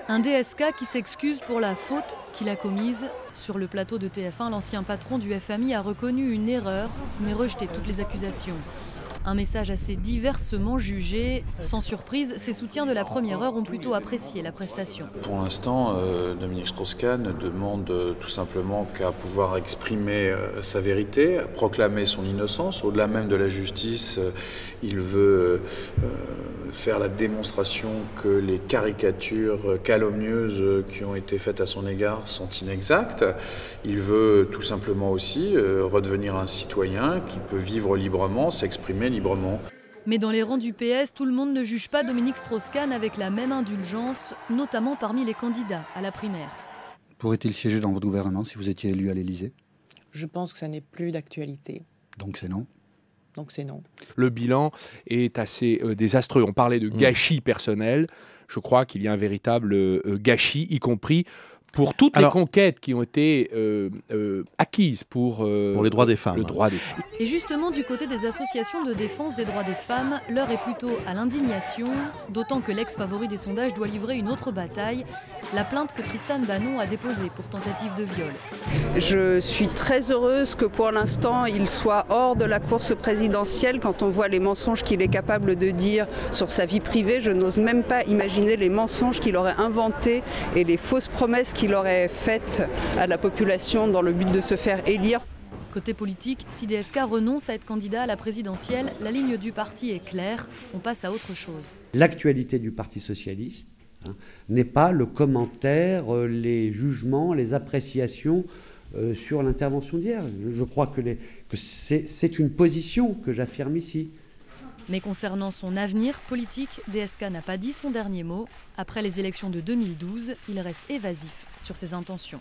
Un DSK qui s'excuse pour la faute qu'il a commise. Sur le plateau de TF1, l'ancien patron du FMI a reconnu une erreur, mais rejeté toutes les accusations. Un message assez diversement jugé. Sans surprise, ses soutiens de la première heure ont plutôt apprécié la prestation. Pour l'instant, Dominique Strauss-Kahn ne demande tout simplement qu'à pouvoir exprimer sa vérité, à proclamer son innocence. Au-delà même de la justice, il veut faire la démonstration que les caricatures calomnieuses qui ont été faites à son égard sont inexactes. Il veut tout simplement aussi redevenir un citoyen qui peut vivre librement, s'exprimer librement. Mais dans les rangs du PS, tout le monde ne juge pas Dominique Strauss-Kahn avec la même indulgence, notamment parmi les candidats à la primaire. Pourrait-il siéger dans votre gouvernement si vous étiez élu à l'Élysée? Je pense que ça n'est plus d'actualité. Donc c'est non. Donc c'est non. Le bilan est assez désastreux. On parlait de gâchis personnel. Je crois qu'il y a un véritable gâchis, y compris pour toutes les conquêtes qui ont été acquises pour les droits des femmes. Le droit des femmes. Et justement, du côté des associations de défense des droits des femmes, l'heure est plutôt à l'indignation, d'autant que l'ex-favori des sondages doit livrer une autre bataille, la plainte que Tristan Banon a déposée pour tentative de viol. Je suis très heureuse que pour l'instant, il soit hors de la course présidentielle. Quand on voit les mensonges qu'il est capable de dire sur sa vie privée, je n'ose même pas imaginer les mensonges qu'il aurait inventés et les fausses promesses qu'il aurait faites à la population dans le but de se faire élire. Côté politique, si DSK renonce à être candidat à la présidentielle, la ligne du parti est claire, on passe à autre chose. L'actualité du Parti socialiste n'est pas le commentaire, les jugements, les appréciations sur l'intervention d'hier. Je crois que c'est une position que j'affirme ici. Mais concernant son avenir politique, DSK n'a pas dit son dernier mot. Après les élections de 2012, il reste évasif sur ses intentions.